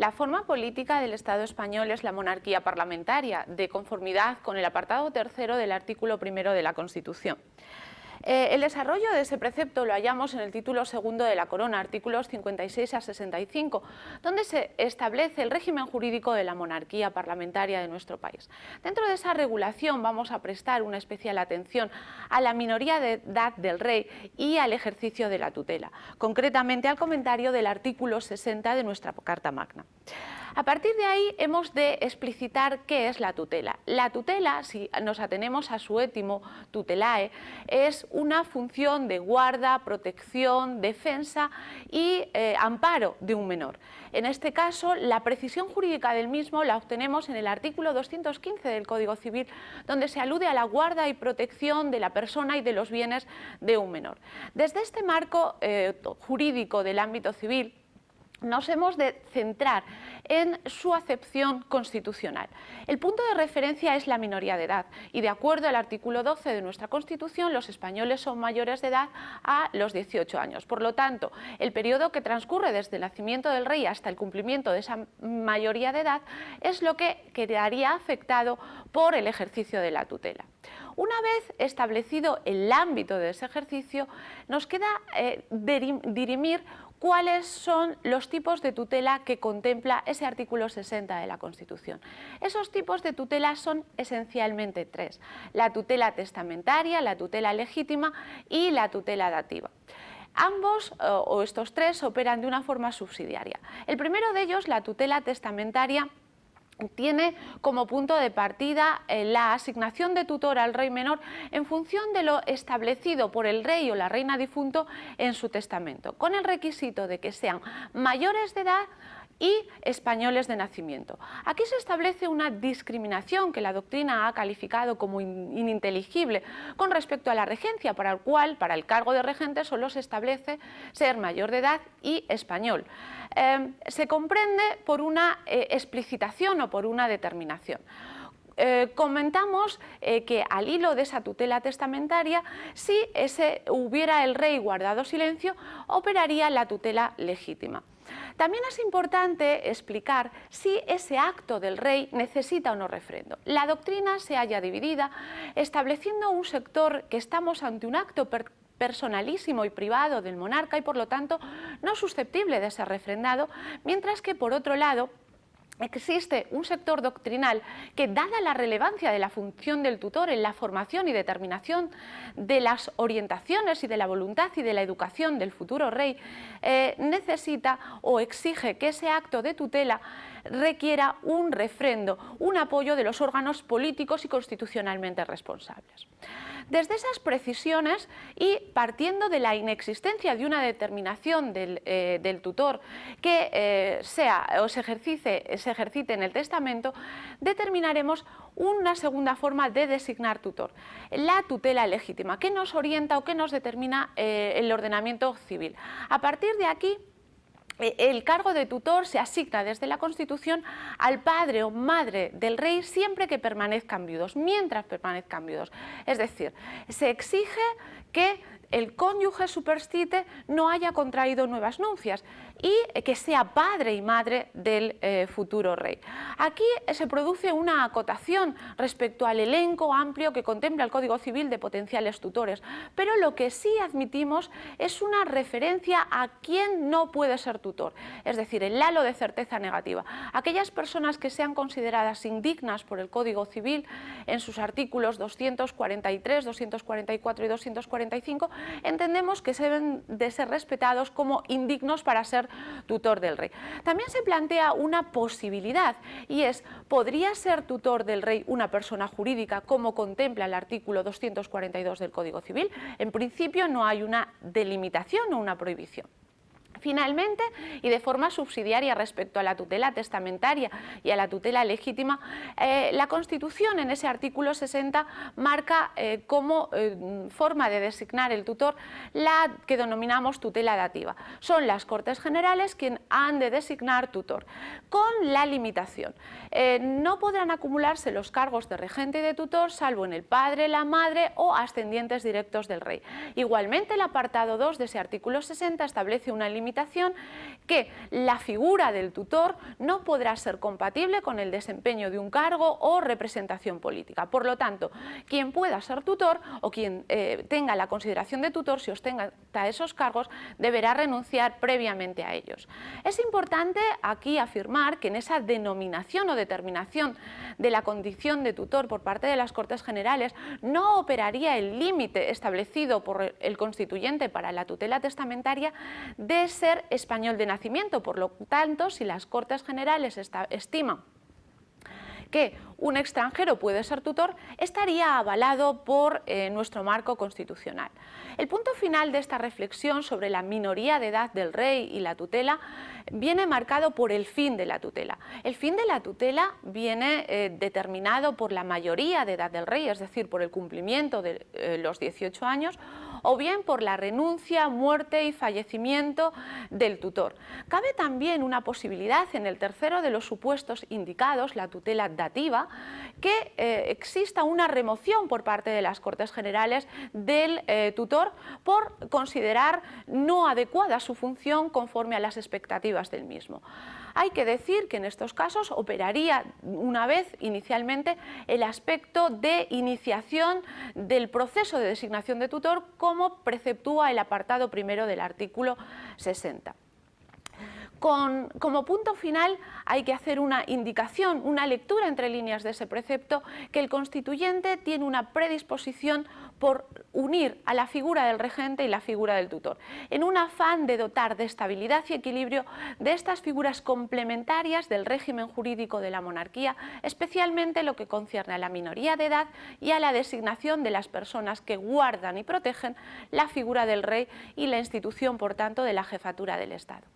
La forma política del Estado español es la monarquía parlamentaria, de conformidad con el apartado tercero del artículo primero de la Constitución. El desarrollo de ese precepto lo hallamos en el título segundo de la Corona, artículos 56 a 65, donde se establece el régimen jurídico de la monarquía parlamentaria de nuestro país. Dentro de esa regulación vamos a prestar una especial atención a la minoría de edad del rey y al ejercicio de la tutela, concretamente al comentario del artículo 60 de nuestra Carta Magna. A partir de ahí hemos de explicitar qué es la tutela. La tutela, si nos atenemos a su étimo tutelae, es una función de guarda, protección, defensa y amparo de un menor. En este caso, la precisión jurídica del mismo la obtenemos en el artículo 215 del Código Civil, donde se alude a la guarda y protección de la persona y de los bienes de un menor. Desde este marco jurídico del ámbito civil, nos hemos de centrar en su acepción constitucional. El punto de referencia es la minoría de edad y, de acuerdo al artículo 12 de nuestra Constitución, los españoles son mayores de edad a los 18 años. Por lo tanto, el periodo que transcurre desde el nacimiento del rey hasta el cumplimiento de esa mayoría de edad es lo que quedaría afectado por el ejercicio de la tutela. Una vez establecido el ámbito de ese ejercicio, nos queda dirimir cuáles son los tipos de tutela que contempla ese artículo 60 de la Constitución. Esos tipos de tutela son esencialmente tres: la tutela testamentaria, la tutela legítima y la tutela dativa. Ambos, o estos tres, operan de una forma subsidiaria. El primero de ellos, la tutela testamentaria, tiene como punto de partida la asignación de tutor al rey menor en función de lo establecido por el rey o la reina difunto en su testamento, con el requisito de que sean mayores de edad y españoles de nacimiento. Aquí se establece una discriminación que la doctrina ha calificado como ininteligible con respecto a la regencia, para el cual, para el cargo de regente, solo se establece ser mayor de edad y español. Se comprende por una explicitación o por una determinación. Comentamos que al hilo de esa tutela testamentaria, si hubiera el rey guardado silencio, operaría la tutela legítima. También es importante explicar si ese acto del rey necesita o no refrendo. La doctrina se halla dividida, estableciendo un sector que estamos ante un acto personalísimo y privado del monarca y, por lo tanto, no susceptible de ser refrendado, mientras que, por otro lado, existe un sector doctrinal que, dada la relevancia de la función del tutor en la formación y determinación de las orientaciones y de la voluntad y de la educación del futuro rey, necesita o exige que ese acto de tutela requiera un refrendo, un apoyo de los órganos políticos y constitucionalmente responsables. Desde esas precisiones y partiendo de la inexistencia de una determinación del tutor que se ejercite en el testamento, determinaremos una segunda forma de designar tutor, la tutela legítima, que nos orienta o que nos determina el ordenamiento civil. A partir de aquí, el cargo de tutor se asigna desde la Constitución al padre o madre del rey siempre que permanezcan viudos, mientras permanezcan viudos. Es decir, se exige que el cónyuge superstite no haya contraído nuevas nupcias y que sea padre y madre del futuro rey. Aquí se produce una acotación respecto al elenco amplio que contempla el Código Civil de potenciales tutores, pero lo que sí admitimos es una referencia a quién no puede ser tutor, es decir, el halo de certeza negativa. Aquellas personas que sean consideradas indignas por el Código Civil en sus artículos 243, 244 y 245, entendemos que deben de ser respetados como indignos para ser tutor del rey. También se plantea una posibilidad y es: ¿podría ser tutor del rey una persona jurídica como contempla el artículo 242 del Código Civil? En principio no hay una delimitación o una prohibición. Finalmente, y de forma subsidiaria respecto a la tutela testamentaria y a la tutela legítima, la Constitución en ese artículo 60 marca como forma de designar el tutor la que denominamos tutela dativa. Son las Cortes Generales quienes han de designar tutor, con la limitación: no podrán acumularse los cargos de regente y de tutor salvo en el padre, la madre o ascendientes directos del rey. Igualmente, el apartado 2 de ese artículo 60 establece una limitación limitación que la figura del tutor no podrá ser compatible con el desempeño de un cargo o representación política. Por lo tanto, quien pueda ser tutor o quien tenga la consideración de tutor, si ostenta esos cargos, deberá renunciar previamente a ellos. Es importante aquí afirmar que en esa denominación o determinación de la condición de tutor por parte de las Cortes Generales no operaría el límite establecido por el constituyente para la tutela testamentaria de ser español de nacimiento. Por lo tanto, si las Cortes Generales estiman que un extranjero puede ser tutor, estaría avalado por nuestro marco constitucional. El punto final de esta reflexión sobre la minoría de edad del rey y la tutela viene marcado por el fin de la tutela. El fin de la tutela viene determinado por la mayoría de edad del rey, es decir, por el cumplimiento de los 18 años, o bien por la renuncia, muerte y fallecimiento del tutor. Cabe también una posibilidad en el tercero de los supuestos indicados, la tutela dativa, que exista una remoción por parte de las Cortes Generales del tutor por considerar no adecuada su función conforme a las expectativas del mismo. Hay que decir que en estos casos operaría una vez inicialmente el aspecto de iniciación del proceso de designación de tutor, como preceptúa el apartado primero del artículo 60. Como punto final hay que hacer una indicación, una lectura entre líneas de ese precepto, que el constituyente tiene una predisposición por unir a la figura del regente y la figura del tutor, en un afán de dotar de estabilidad y equilibrio de estas figuras complementarias del régimen jurídico de la monarquía, especialmente lo que concierne a la minoría de edad y a la designación de las personas que guardan y protegen la figura del rey y la institución, por tanto, de la jefatura del Estado.